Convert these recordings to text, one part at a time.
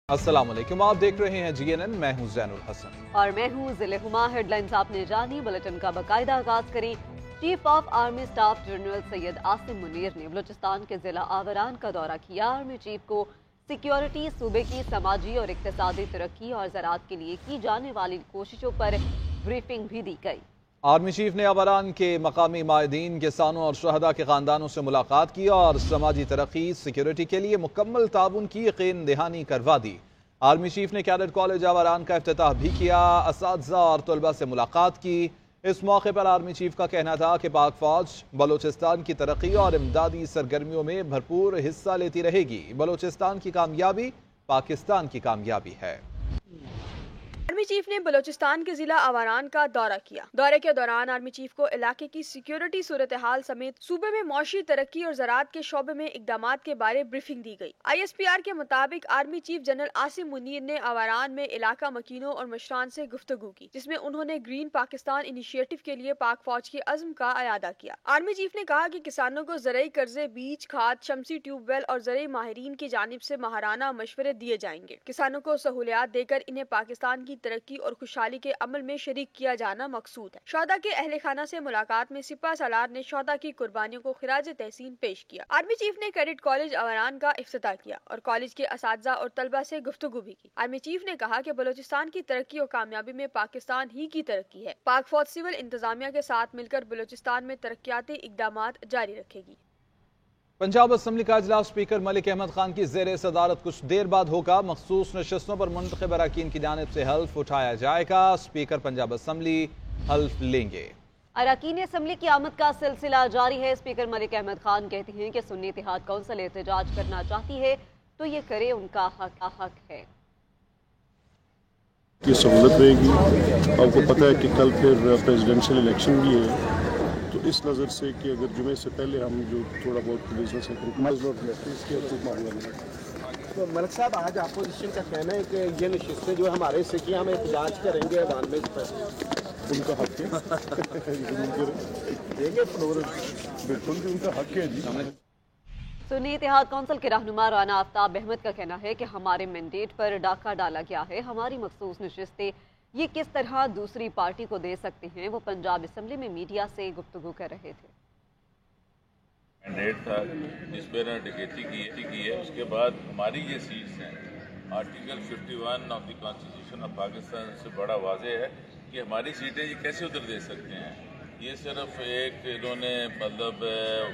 अस्सलाम वालेकुम, आप देख रहे हैं GNN। मैं हूं ज़ैनुल हसन और मैं हूं ज़िले हुमा। हेडलाइंस आपने जानी, बुलेटिन का बाकायदा आगाज करें। Chief of army staff general Syed Asim Munir ने बलूचिस्तान के जिला आवरान का दौरा किया। आर्मी चीफ को सिक्योरिटी, सूबे की समाजी और इक्तिसादी तरक्की और ज़राअत के लिए की जाने वाली कोशिशों पर ब्रीफिंग भी दी गई। आर्मी चीफ ने आवरान के मकामी माहिदीन, किसानों और शहदा के खानदानों से मुलाकात की और समाजी तरक्की, सिक्योरिटी के लिए मुकम्मल ताउन की यकीन दहानी करवा दी। आर्मी चीफ ने कैडेट कॉलेज आवरान का इफ्तिताह भी किया, असातिज़ा और तलबा से मुलाकात की। इस मौके पर आर्मी चीफ का कहना था कि पाक फौज बलूचिस्तान की तरक्की और इमदादी सरगर्मियों में भरपूर हिस्सा लेती रहेगी। बलूचिस्तान की कामयाबी पाकिस्तान की कामयाबी है। आर्मी चीफ ने बलूचिस्तान के जिला आवारान का दौरा किया। दौरे के दौरान आर्मी चीफ को इलाके की सिक्योरिटी सूरत हाल समेत सूबे में मौशी तरक्की और ज़राअत के शोबे में इकदामात के बारे ब्रीफिंग दी गई। ISPR के मुताबिक army chief general Asim Munir ने आवारान में इलाका मकीनों और मशरान से गुफ्तगू की, जिसमें उन्होंने ग्रीन पाकिस्तान इनिशिएटिव के लिए पाक फौज के अज़्म का अयादा किया। आर्मी चीफ ने कहा कि किसानों को ज़रई कर्जे, बीज, खाद, शमसी ट्यूबवेल और ज़रई माहिरीन की जानिब से माहराना मशवरे दिए जाएंगे। किसानों को सहूलियात देकर इन्हें पाकिस्तान की तरक्की और खुशहाली के अमल में शरीक किया जाना मकसूद है। शोहदा के अहले खाना से मुलाकात में सिपा सालार ने शोहदा की कुर्बानियों को खिराज तहसीन पेश किया। आर्मी चीफ ने कैडेट कॉलेज आवरान का इफ्तिताह किया और कॉलेज के असातिज़ा और तलबा से गुफ्तगू भी की। आर्मी चीफ ने कहा कि बलूचिस्तान की तरक्की और कामयाबी में पाकिस्तान ही की तरक्की है। पाक फौज सिविल इंतजामिया के साथ मिलकर बलूचिस्तान में तरक्याती इकदामात जारी रखेगी। पंजाब असम्बली का इजलास स्पीकर मलिक अहमद खान की ज़ेर सदारत कुछ देर बाद होगा। मखसूस नशस्तों पर मुंतखब अरकान की जानिब से हल्फ उठाया जाएगा। स्पीकर पंजाब असम्बली हल्फ लेंगे। अरकान असम्बली की आमद का सिलसिला जारी है। स्पीकर मलिक अहमद खान कहते हैं कि सुन्नी इत्तेहाद कौंसिल एहतजाज करना चाहती है तो ये करे, उनका हक है। की सहूलत रहेगी। आपको पता है कि कल फिर प्रेसिडेंशियल इलेक्शन भी है, तो इस नज़र से कि अगर जुमे से पहले हम जो थोड़ा बहुत बिजनेस तो मलिक साहब, आज अपोजिशन का कहना है कि ये नशिस्तें जो हमारे से की हम एहतजाज करेंगे ऐवान में, उनका हक है देंगे फ्लोर, बिल्कुल भी उनका हक है जी। सुन्नी इत्तेहाद कौंसिल के रहनुमा राना आफ्ताब अहमद का कहना है कि हमारे मैंडेट पर डाका डाला गया है। हमारी मखसूस नशिस्तें ये किस तरह दूसरी पार्टी को दे सकते हैं। वो पंजाब असम्बली में मीडिया से गुफ्तगू कर रहे थे। मैंडेट था जिस पर ना डकैती की है, उसके बाद हमारी ये सीट्स हैं। Article 51 of the constitution of Pakistan से बड़ा वाज़ेह है कि हमारी सीटें ये कैसे उधर दे सकते हैं। ये सिर्फ एक इन्होंने मतलब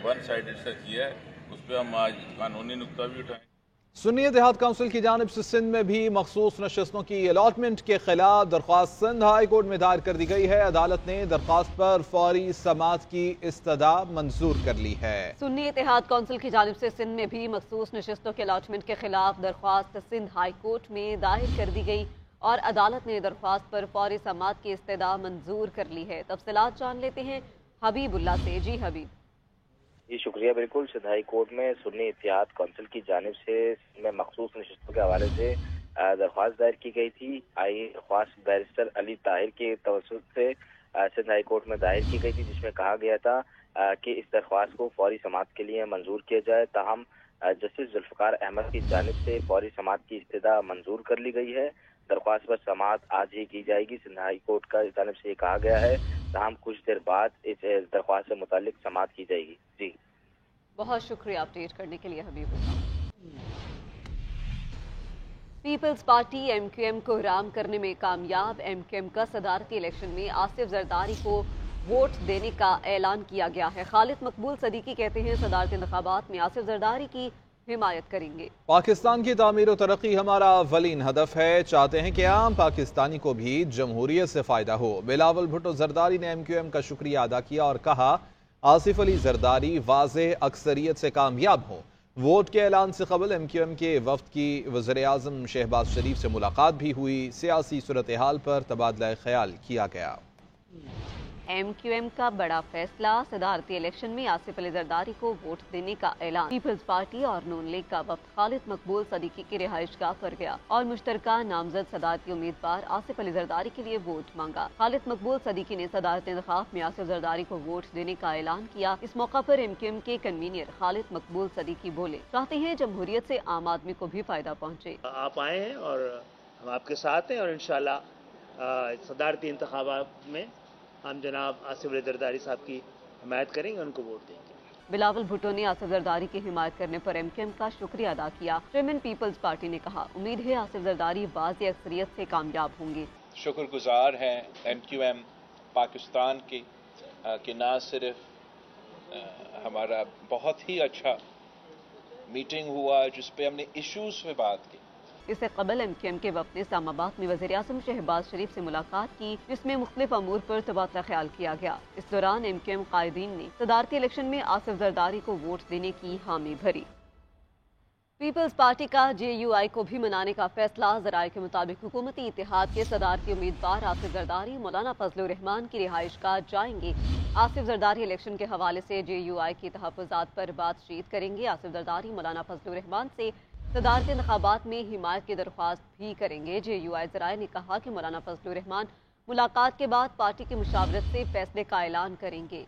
वन साइडेड सा किया है, उस पर हम आज कानूनी नुक्ता भी उठाएंगे। सुन्नी इत्तेहाद काउंसिल की जानिब से सिंध में भी मखसूस नशस्तों की अलॉटमेंट के खिलाफ दरख्वास्त सिंध हाई कोर्ट में दायर कर दी गई है। अदालत ने दरख्वास्त पर फौरी समाअत की इस्तदा मंजूर कर ली है। सुन्नी इत्तेहाद काउंसिल की जानिब से सिंध में भी मखसूस नशस्तों के अलॉटमेंट के खिलाफ दरख्वास्त सिंध हाई कोर्ट में दायर कर दी गई और अदालत ने दरख्वास्त पर फौरी समाअत की इस्तदा मंजूर कर ली है। तफसीलात जान लेते हैं हबीबुल्ला से। जी हबीब। जी शुक्रिया। बिल्कुल, सिंध हाई कोर्ट में सुन्नी इत्तेहाद कौंसिल की जानिब से में मखसूस नशिस्तों के हवाले से दरख्वास्त दायर की गई थी। दरख्वास्त बैरिस्टर अली ताहिर के तवस्सुत से सिंध हाई कोर्ट में दायर की गई थी, जिसमें कहा गया था कि इस दरख्वास्त को फौरी समाअत के लिए मंजूर किया जाए। ताहम जस्टिस जुल्फ़िकार अहमद की जानिब से फौरी समाअत की इस्तदा मंजूर कर ली गई है। दरख्वास्त पर समाअत आज ही की जाएगी। सिंध हाई कोर्ट का जानिब से ये कहा गया है। ताहम कुछ देर बाद इस दरख्वास्त से मुतालिक समाअत की जाएगी। जी बहुत शुक्रिया अपडेट करने के लिए हबीबुल्लाह। पीपल्स पार्टी MQM को राम करने में कामयाब। MQM का सदारती इलेक्शन में आसिफ जरदारी को वोट देने का ऐलान किया गया है। खालिद मकबूल सदीकी कहते हैं सदारती इंतखाबात में आसिफ जरदारी की हिमायत करेंगे। पाकिस्तान की तामीर और तरक्की हमारा अव्वलीन हदफ है। चाहते हैं कि आम पाकिस्तानी को भी जमहूरियत से फायदा हो। बिलावल भुट्टो जरदारी ने MQM का शुक्रिया अदा किया और कहा आसिफ अली जरदारी वाज़ेह अक्सरियत से कामयाब हो। वोट के ऐलान से कबल MQM के वफ्द की वज़ीर आज़म शहबाज शरीफ से मुलाकात भी हुई। सियासी सूरत हाल पर तबादला ख्याल किया गया। MQM का बड़ा फैसला, सदारती इलेक्शन में आसिफ अली जरदारी को वोट देने का ऐलान। पीपल्स पार्टी और नून लीग का वफ्द खालिद मकबूल सदीकी की रिहाइशगाह पर गया और मुश्तरका नामजद सदारती उम्मीदवार आसिफ अली जरदारी के लिए वोट मांगा। खालिद मकबूल सदीकी ने सदारती इंतखाब में आसिफ जरदारी को वोट देने का ऐलान किया। इस मौका पर MQM के कन्वीनर खालिद मकबूल सदीकी बोले, चाहते हैं जमहूरियत से आम आदमी को भी फायदा पहुँचे। आप आए हैं और हम आपके साथ हैं और इंशाल्लाह सदारती इंतखाबात में हम जनाब आसिफ अली जरदारी साहब की हिमायत करेंगे, उनको वोट देंगे। बिलावल भुट्टो ने आसिफ जरदारी की हिमायत करने पर MQM का शुक्रिया अदा किया। चेयरमैन पीपल्स पार्टी ने कहा, उम्मीद है आसिफ जरदारी वाज़ेह अक्सरियत से कामयाब होंगे। शुक्रगुजार हैं MQM पाकिस्तान की कि ना सिर्फ हमारा बहुत ही अच्छा मीटिंग हुआ जिस पे हमने इश्यूज पे बात की। इससे कबल MQM के वफ़द ने इस्लामाबाद में वज़ीर-ए-आज़म शहबाज शरीफ से मुलाकात की, जिसमें मुख्तलिफ अमूर पर तबादला ख्याल किया गया। इस दौरान MQM कायदीन ने सदारती इलेक्शन में आसिफ जरदारी को वोट देने की हामी भरी। पीपल्स पार्टी का JUI को भी मनाने का फैसला। ज़राए के मुताबिक हुकूमती इत्तेहाद के सदारती उम्मीदवार आसिफ जरदारी मौलाना फजलुर रहमान की रिहाइशगाह जाएंगे। आसिफ जरदारी इलेक्शन के हवाले से JUI की तहफ़्फ़ुज़ात पर बातचीत करेंगे। आसिफ जरदारी मौलाना फजलुर रहमान से सदारती इंतखाबात में हिमायत की दरख्वास्त भी करेंगे। JUI ज़राए ने कहा कि मौलाना फजलुर रहमान मुलाकात के बाद पार्टी की मुशावरत से फैसले का ऐलान करेंगे।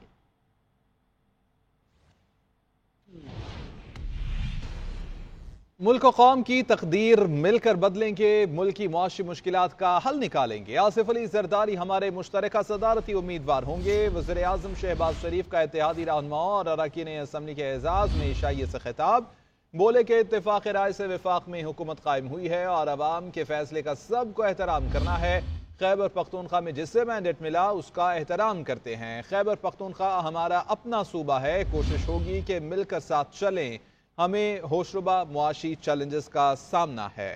मुल्क और कौम की तकदीर मिलकर बदलेंगे, मुल्क की मुआशी मुश्किलात का हल निकालेंगे। आसिफ अली जरदारी हमारे मुश्तरका सदारती उम्मीदवार होंगे। वज़ीर-ए-आज़म शहबाज शरीफ का इत्तेहादी रहनुमाओं और अरकान असम्बली के एजाज़ में ईशाइये से खिताब। बोले कि इत्तेफाक राय से विफाक में हुकूमत कायम हुई है और अवाम के फैसले का सबको एहतराम करना है। खैबर पख्तूनख्वा में जिससे मैंडेट मिला उसका एहतराम करते हैं। खैबर पख्तूनख्वा हमारा अपना सूबा है, कोशिश होगी कि मिलकर साथ चलें। हमें होशरुबा मुआशी चैलेंजेस का सामना है।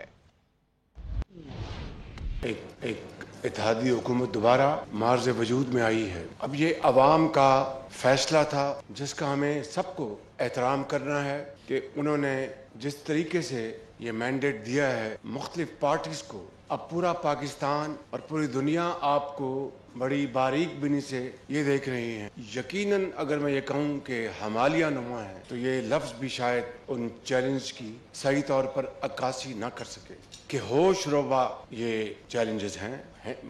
एक इत्तेहादी हुकूमत दोबारा मार्ज़ वजूद में आई है। अब ये अवाम का फैसला था जिसका हमें सबको एहतराम करना है कि उन्होंने जिस तरीके से ये मैंडेट दिया है मुख्तलिफ पार्टीज को। अब पूरा पाकिस्तान और पूरी दुनिया आपको बड़ी बारीक बिनी से ये देख रही हैं। यकीनन अगर मैं ये कहूँ कि हमालिया नुमा है तो ये लफ्ज़ भी शायद उन चैलेंज की सही तौर पर अक्कासी ना कर सके कि होश रोबा ये चैलेंजेस हैं।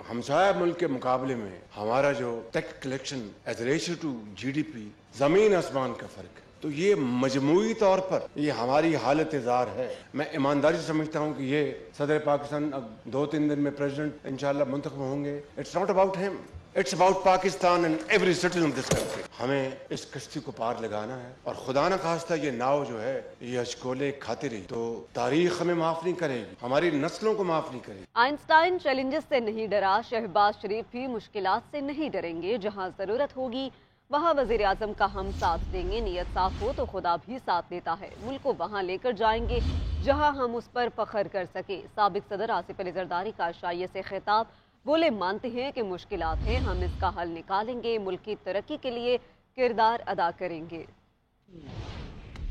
हमसाया मुल्क के मुकाबले में हमारा जो tax collection as ratio to GDP जमीन आसमान का फर्क है। तो ये मजमूई तौर पर ये हमारी हालत ज़ार है। मैं ईमानदारी से समझता हूँ कि ये सदर पाकिस्तान अब 2-3 दिन में प्रेसिडेंट इंशाल्लाह मुंतखब होंगे। It's not about him, it's about Pakistan and every citizen of this country. हमें इस कश्ती को पार लगाना है और खुदा न खास्ता ये नाव जो है ये अशकोले खाती रही तो तारीख हमें माफ नहीं करेगी, हमारी नस्लों को माफ नहीं करेगी। आइंस्टाइन चैलेंजेस से नहीं डरा, शहबाज शरीफ भी मुश्किलात से नहीं डरेंगे। जहाँ जरूरत होगी वहाँ वजीर आजम का हम साथ देंगे। नीयत साफ हो तो खुदा भी साथ देता है। मुल्क को वहाँ लेकर जाएंगे जहाँ हम उस पर फख्र कर सके। साबिक सदर आसिफ अली जरदारी का ईशाइये से खिताब। बोले, मानते हैं कि मुश्किलात हैं, हम इसका हल निकालेंगे, मुल्क की तरक्की के लिए किरदार अदा करेंगे।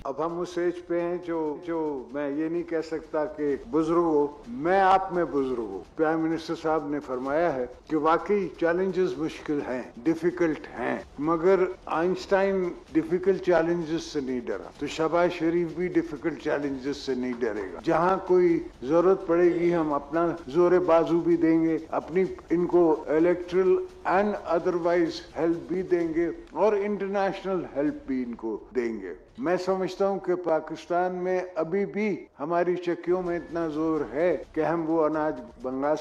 अब हम उस एज पे हैं जो मैं ये नहीं कह सकता कि बुजुर्ग हो, मैं आप में बुजुर्ग हूँ। प्राइम मिनिस्टर साहब ने फरमाया है कि वाकई चैलेंजेस मुश्किल हैं, डिफिकल्ट हैं, मगर आइंस्टाइन डिफिकल्ट चैलेंजेस से नहीं डरा तो शहबाज शरीफ भी डिफिकल्ट चैलेंजेस से नहीं डरेगा। जहाँ कोई जरूरत पड़ेगी हम अपना जोर बाजू भी देंगे, अपनी इनको इलेक्ट्रल एंड अदरवाइज हेल्प भी देंगे और इंटरनेशनल हेल्प भी इनको देंगे। मैं समझता हूँ कि पाकिस्तान में अभी भी हमारी चक्कियों में इतना जोर है कि हम वो अनाज बना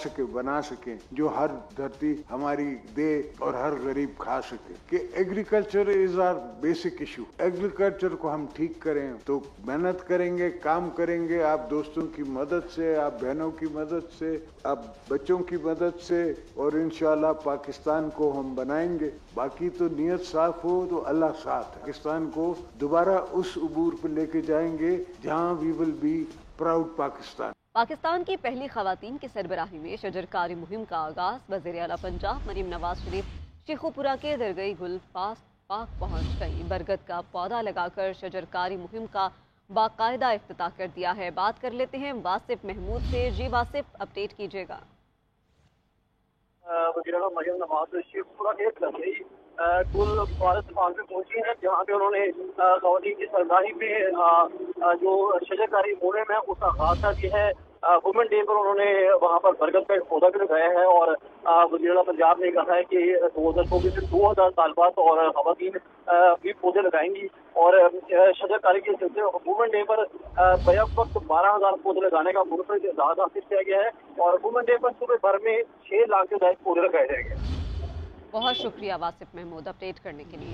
सके जो हर धरती हमारी दे और हर गरीब खा सके। कि agriculture is our basic issue. Agriculture को हम ठीक करें तो मेहनत करेंगे, काम करेंगे, आप दोस्तों की मदद से, आप बहनों की मदद से, आप बच्चों की मदद से, और इंशाल्लाह पाकिस्तान को हम बनाएंगे। बाकी तो नीयत साफ हो तो अल्लाह साथ है। पाकिस्तान को दोबारा उस उबूर पर लेके जाएंगे जहां we will be proud Pakistan. Pakistan की पहली खवातीन की सरबराही में शजरकारी मुहिम का आगाज। वज़ीर आला पंजाब मरीम नवाज शरीफ शेखुपुरा के दरगाह गुल पाक पहुंच गई। बरगद का पौधा लगाकर शजरकारी मुहिम का बाकायदा इफ्तिताह कर दिया है। बात कर लेते हैं वासिफ महमूद से। जी वासिफ, अपडेट कीजिएगा। वज़ीर आला मरियम नवाज शेखपुरा के लखनऊ कुल भारत भवन में पहुंची हैं, जहाँ पे उन्होंने ख़वातीन की सरबराही में जो शजरकारी मुहिम है उसका आगाज़ किया है। वुमेन डे पर उन्होंने वहाँ पर बरगद का पौधा भी लगाया है और वज़ीर आला पंजाब ने कहा है कि 2024 से 2000 साल बाद और ख़वातीन भी पौधे लगाएंगी और शजरकारी के सिलसिले वुमेन डे पर बैक वक्त 12,000 पौधे लगाने का मुनफरद इजाज़ हासिल किया गया है और वुमेन डे पर सुबह भर में 6 लाख से ज़ायद पौधे लगाए जाएंगे। बहुत शुक्रिया वासिफ महमूद अपडेट करने के लिए।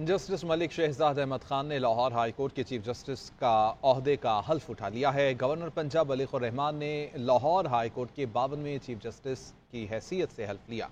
जस्टिस मलिक शहजाद अहमद खान ने लाहौर हाई कोर्ट के चीफ जस्टिस का ओहदे का हल्फ उठा लिया है। गवर्नर पंजाब मलिक रहमान ने लाहौर हाई कोर्ट के 52वें चीफ जस्टिस की हैसियत से हल्फ लिया।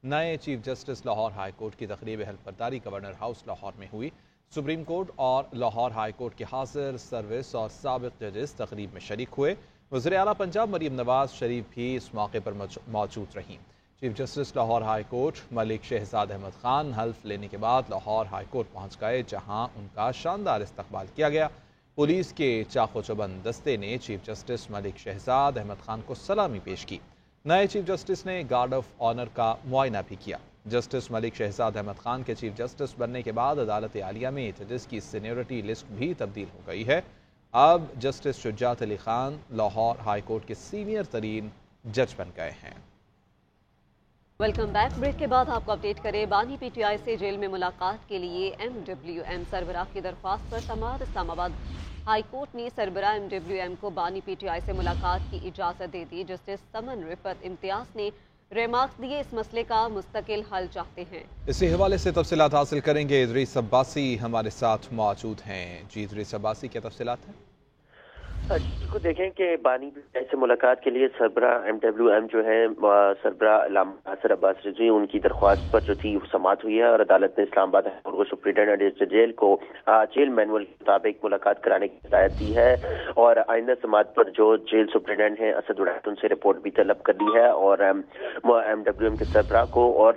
नए chief justice Lahore high court की तकरीब हल्फ बर्दारी गवर्नर हाउस लाहौर में हुई। सुप्रीम कोर्ट और लाहौर हाई कोर्ट के हाजिर सर्विस और साबिक जजेस तकरीब में शरीक हुए। वज़ीर आला पंजाब मरियम नवाज शरीफ भी इस मौके पर मौजूद रहीं। Chief justice Lahore high court Malik Shahzad Ahmad Khan हल्फ लेने के बाद लाहौर हाई कोर्ट पहुंच गए, जहां उनका शानदार इस्तकबाल किया गया। पुलिस के चाको चौबंद दस्ते ने चीफ जस्टिस मलिक शहजाद अहमद खान को सलामी पेश की। नए चीफ जस्टिस ने गार्ड ऑफ ऑनर का मुआयना भी किया। जस्टिस मलिक शहजाद अहमद खान के चीफ जस्टिस बनने के बाद अदालत आलिया में जजेस की सीनियरिटी लिस्ट भी तब्दील हो गई है। अब justice Shujaat Ali Khan Lahore high court के सीनियर तरीन जज बन गए हैं। Welcome back. ब्रेक के बाद आपको अपडेट करें, बानी पीटीआई से जेल में मुलाकात के लिए MWM सरबराह की दरख्वास्त पर समाअत इस्लामाबाद हाई कोर्ट ने सरबराह MWM को बानी पीटीआई से मुलाकात की इजाज़त दे दी। जस्टिस समन रिफत इम्तियाज ने रिमार्क्स दिए, इस मसले का मुस्तकिल हल चाहते हैं। इसी हवाले से तफसीलात हासिल करेंगे। इदरीस अब्बासी हमारे साथ मौजूद हैं। जी इदरीस अब्बासी, क्या तफसीलात हैं? को देखें कि बानी पीटीआई से मुलाकात के लिए सरबराह MWM जो है सरबराह नासिर अब्बास रिजवी उनकी दरख्वास्त पर जो थी समाअत हुई है और अदालत ने इस्लामाबाद हाई सुप्रिटेंडेंट जेल को जेल मैनुअल के मुताबिक मुलाकात कराने की हिदायत दी है और आइंदा समाअत पर जो जेल सुप्रिटेंडेंट हैं असद उड़ैत उनसे रिपोर्ट भी तलब कर ली है और MWM के सरबराह को और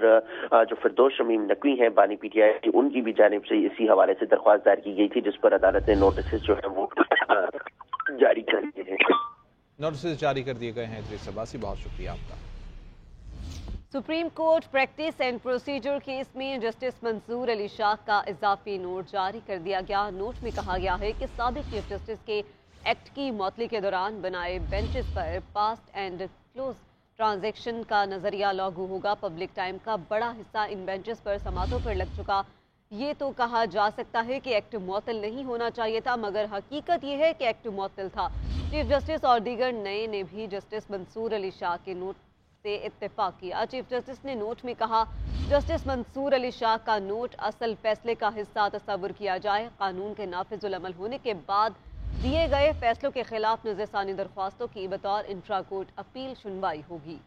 जो फिरदौस शमीम नकवी हैं बानी पीटीआई की उनकी भी जानिब से इसी हवाले से दरख्वास्त दायर की गई थी, जिस पर अदालत ने नोटिस जो है वो जारी कर दिए हैं। नोटिस जारी कर दिए गए हैं। इदरीस अब्बासी, बहुत शुक्रिया आपका। Supreme court practice and procedure case में जस्टिस मंसूर अली शाह का इजाफी नोट जारी कर दिया गया। नोट में कहा गया है कि साबिक चीफ जस्टिस के एक्ट की मौतली के दौरान बनाए बेंचेस पर पास्ट एंड क्लोज ट्रांजैक्शन का नजरिया लागू होगा। पब्लिक टाइम का बड़ा हिस्सा इन बेंचेस पर समातों पर लग चुका। ये तो कहा जा सकता है कि एक्ट मुअत्तल नहीं होना चाहिए था, मगर हकीकत ये है कि एक्ट मुअत्तल था। चीफ जस्टिस और दीगर नए ने भी जस्टिस मंसूर अली शाह के नोट से इत्तेफाक किया। चीफ जस्टिस ने नोट में कहा, जस्टिस मंसूर अली शाह का नोट असल फैसले का हिस्सा तस्वुर किया जाए। कानून के नाफिजुल अमल होने के बाद दिए गए फैसलों के खिलाफ नज़रसानी दरख्वास्तों की बतौर इंट्रा कोर्ट अपील सुनवाई होगी।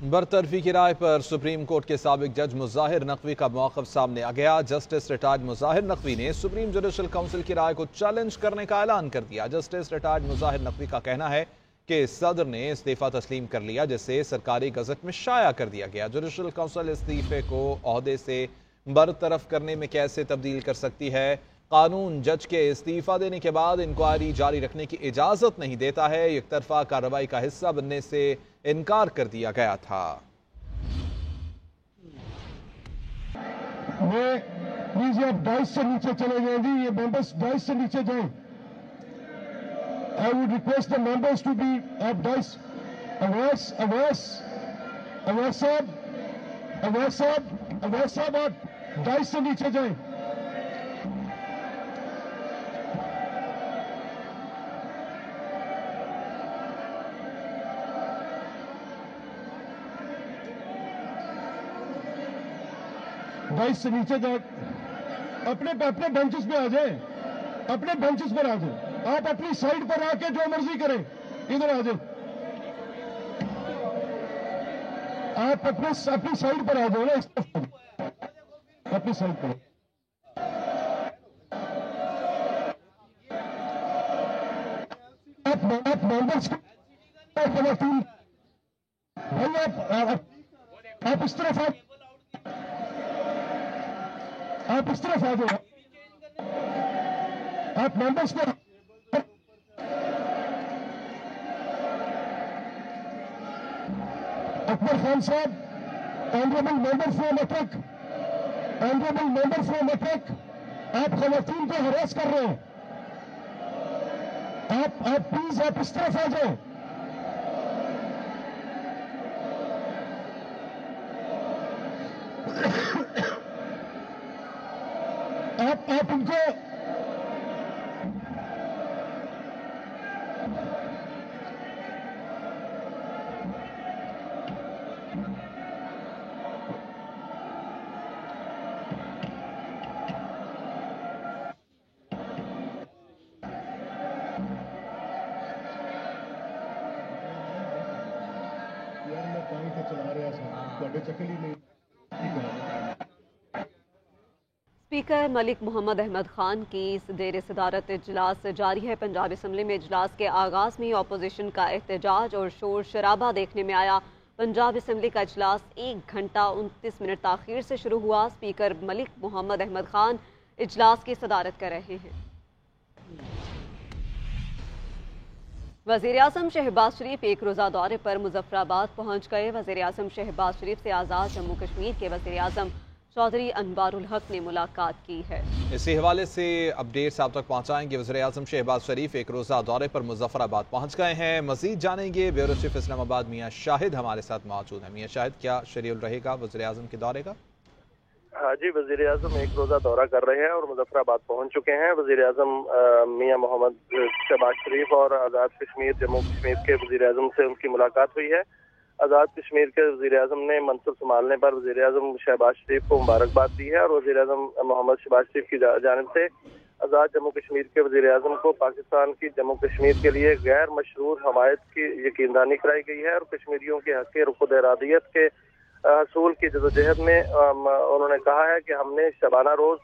बरतरफी की राय पर सुप्रीम कोर्ट के साबिक जज मुजाहिर नकवी का मौक़िफ़ सामने आ गया। जस्टिस रिटायर्ड मुजाहिर नकवी ने सुप्रीम जुडिशल काउंसिल की राय को चैलेंज करने का ऐलान कर दिया। जस्टिस रिटायर्ड मुजाहिर नकवी का कहना है कि सदर ने इस्तीफा तस्लीम कर लिया, जिसे सरकारी गजट में शाया कर दिया गया। जुडिशल काउंसिल इस्तीफे को ओहदे से बरतरफ करने में कैसे तब्दील कर सकती है? कानून जज के इस्तीफा देने के बाद इंक्वायरी जारी रखने की इजाजत नहीं देता है। एक तरफा कार्रवाई का हिस्सा बनने से इनकार कर दिया गया था। प्लीज आप डाइस से नीचे चले जाए जी, ये मेंबर्स डाइस से नीचे जाएं। I would request the members to be आप डाइस। अवैस साहब आप डाइस से नीचे जाएं। डाइस से नीचे जाए, अपने बेंचेस पे आ जाए, अपने बेंचेस पर आ जाए। आप अपनी साइड पर आके जो मर्जी करें, इधर आ जाए। आप अपनी साइड पर आ जाओ ना, अपनी साइड पर। आप मेंबर्स भाई आप इस तरफ आप इस तरफ आ जाओ। आप मेंबर्स को अकबर खान साहब, ऑनरेबल मेंबर फ्रॉम अटक, ऑनरेबल मेंबर फ्रॉम अटक, आप खवातीन को हरास कर रहे हैं। आप प्लीज आप इस तरफ आ जाओ। आप उनको स्पीकर मलिक मोहम्मद अहमद खान की जेर सदारत इजलास जारी है। पंजाब असम्बली में इजलास के आगाज़ में ही अपोजिशन का एहतजाज और शोर शराबा देखने में आया। पंजाब असम्बली का इजलास 1 घंटा 29 मिनट ताख़ीर से शुरू हुआ। स्पीकर मलिक मोहम्मद अहमद खान इजलास की सदारत कर रहे हैं। वज़ीर आज़म शहबाज शरीफ एक रोज़ा दौरे पर मुजफ्फराबाद पहुँच गए। वज़ीर आज़म शहबाज शरीफ से आज़ाद जम्मू कश्मीर के वज़ीर आज़म चौधरी अनवारुल हक ने मुलाकात की है। इसी हवाले से अपडेट्स आप तक पहुँचाएंगे। वज़ीर आज़म शहबाज शरीफ एक रोज़ा दौरे पर मुजफ्फराबाद पहुँच गए हैं। मज़ीद जानेंगे ब्यूरो चीफ इस्लामाबाद मियाँ शाहिद हमारे साथ मौजूद हैं। मियाँ शाहिद, क्या शेड्यूल रहेगा वज़ीर आज़म के दौरे का? हाँ जी, वज़ीर आज़म एक रोज़ा दौरा कर रहे हैं और मुजफ्फराबाद पहुंच चुके हैं। वज़ीर आज़म मियाँ मोहम्मद शहबाज शरीफ और आज़ाद कश्मीर जम्मू कश्मीर के वज़ीर आज़म से उनकी मुलाकात हुई है। आज़ाद कश्मीर के वज़ीर आज़म ने मनसब संभालने पर वज़ीर आज़म शहबाज शरीफ को मुबारकबाद दी है और वज़ीर आज़म मोहम्मद शहबाज शरीफ की जानिब से आज़ाद जम्मू कश्मीर के वज़ीर आज़म को पाकिस्तान की जम्मू कश्मीर के लिए गैर मशरूत हमायत की यकीनदानी कराई गई है और कश्मीरियों के हक़ रुख़ इरादियत के हसूल की जदोजहद में उन्होंने कहा है कि हमने शबाना रोज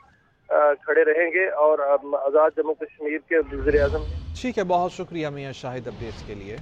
खड़े रहेंगे और आज़ाद जम्मू कश्मीर के वज़ीर आज़म। ठीक है, बहुत शुक्रिया मियाँ शाहिद अपडेट्स के लिए।